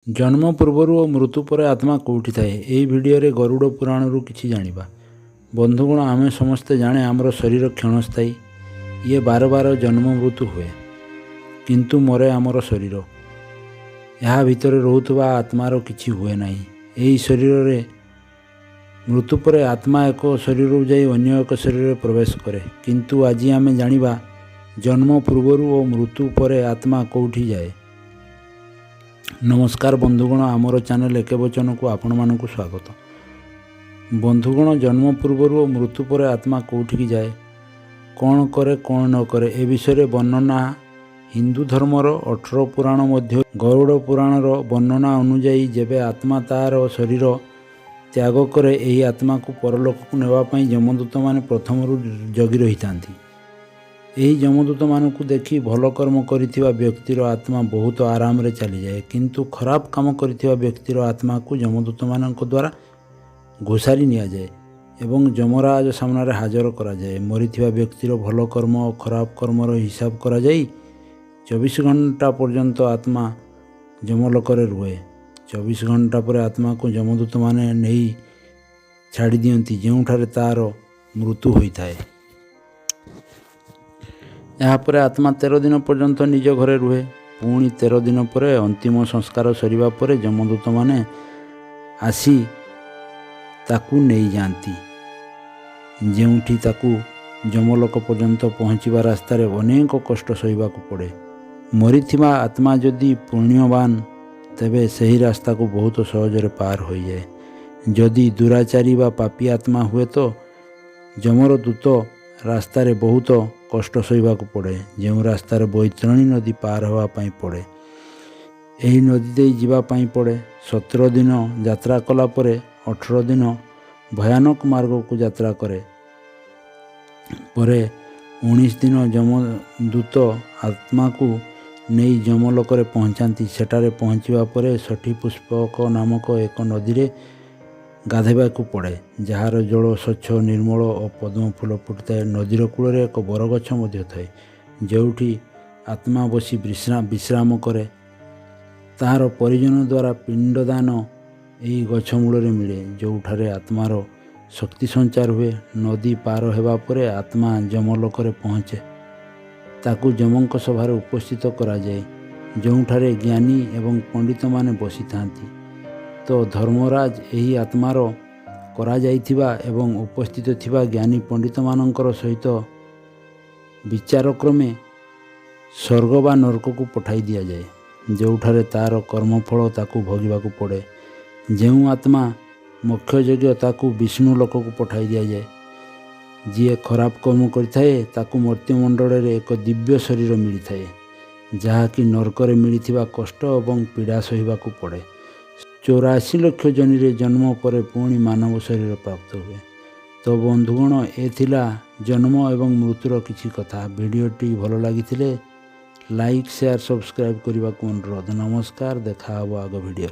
जन्म पूर्वर और मृत्यु पर आत्मा कौटी थाए। यही भिडियो गरुड़ पुराण किछि जानिबा। बंधुगण आमे समस्ते जाने आमर शरीर क्षणस्थायी, ये बार बार जन्म मृत्यु हुए, किंतु मरे आमर शरीर। यहाँ भितर रोहुथुवा आत्मार किछि हुए नाही। यही शरीर रे मृत्यु पर आत्मा एक शरीर जाई अन्य एक शरीर प्रवेश करे, किंतु आज आमे जानिबा जन्म पूर्वर और मृत्यु पर आत्मा कौटी जाए। नमस्कार बंधुगण, आमर चैनल एक वचन को आपण मानक स्वागत। बंधुगण, जन्म पूर्वर और मृत्यु पर आत्मा कौटिकी जाए, कौन करे कौन न करे, ए विषय वर्णना हिंदू धर्मर 18 पुराण मध्य गरुड़ पुराणर वर्णना अनुजाई जेबे आत्मा तार शरीर त्याग करे, यही आत्मा को परलोक को नेवाई यमदूत माने प्रथम जगी रही थांती। यही यमदूत मानू देखि भल कर्म करिथिबा व्यक्तिर आत्मा बहुत आराम रे चली जाए, किंतु खराब काम करिथिबा व्यक्तिर आत्मा को यमदूत मानक द्वारा घोषारी निया जाए एवं यमराज सामने हाजर करा जाए। मरिथिबा व्यक्तिर भल कर्म और खराब कर्मर हिसाब करा जाई 24 घंटा पर्यंत आत्मा यमलोक रे रुहे। 24 घंटा पर आत्मा को यमदूत माने नहीं छाड़ी दियंती, जोठारे तार मृत्यु होई थाए। यापर आत्मा 13 दिन पर्यंत निज घरे रुहे। पुणी 13 दिन पर अंतिम संस्कार सरिबा पर यमदूत माने आसी ताकू नहीं जाती, जेउठी ताकू यमलोक पर्यंत पहुँचवा रास्तार अनेक कष्ट सहिबाकू पड़े। मरिथिबा आत्मा जदि पुण्यवान तेबे सही रास्ता को बहुत सहजरे पार हो जाए। जदि दुराचारी व पापी आत्मा हुए तो यमर दूत रास्तार बहुत कष्ट सहिबाकू पड़े, जो रास्तार बैतरणी नदी पार होगा पड़े। यही नदी दे जीवा पड़े। 17 दिन यात्रा कला परे 18 दिन भयानक मार्ग को यात्रा करे परे 19 दिन यमदूत आत्मा को नहीं यमलोक रे पहुँचाती। सेठारे पहुँचवा परे षठी पुष्पक नामक एक नदी रे गाधेबाकू पड़े, जार जल स्वच्छ निर्मल और पद्म फूल फुटता। नदीर कूल एक बरगछ थाए, जोठी आत्मा बसी विश्राम करे। तार परिजन द्वारा पिंडदान यही गछ मूल मिले, जोठारे आत्मार शक्ति संचार हुए। नदी पार होगा परे आत्मा यमलोक रे पहुँचे, ताकू यमंक सभार उपस्थित करा जाए, जोठारे ज्ञानी एवं पंडित माने बसी थांती। तो धर्मराज यही आत्मार करा जाइथिबा एवं उपस्थित थिबा ज्ञानी पंडित मानकर सहित विचारक्रमे स्वर्ग बा नरक को पठाई दिया जाए, जोठारे तार कर्मफल ताकू भोगिबाकू पड़े। जेउ आत्मा मोक्ष योग्य ताकू विष्णु लोक को पठाई दिया जाए। जी खराब कर्म करिथाए ताकू मर्त्यमंडल रे एक दिव्य शरीर मिलिथाए, जहाँकि नरक रे मिलिथिबा कष्ट एवं पीड़ा सहिबाकू पड़े। 84 लाख जनी रे जन्म पर पुणी मानव शरीर प्राप्त हुए। तो बंधुगण, ए थिला जन्म एवं मृत्युर किछि कथा। भिडियोटी भल लागिथिले लाइक शेयर सब्सक्राइब करने को अनुरोध। नमस्कार, देखा आग भिडियो।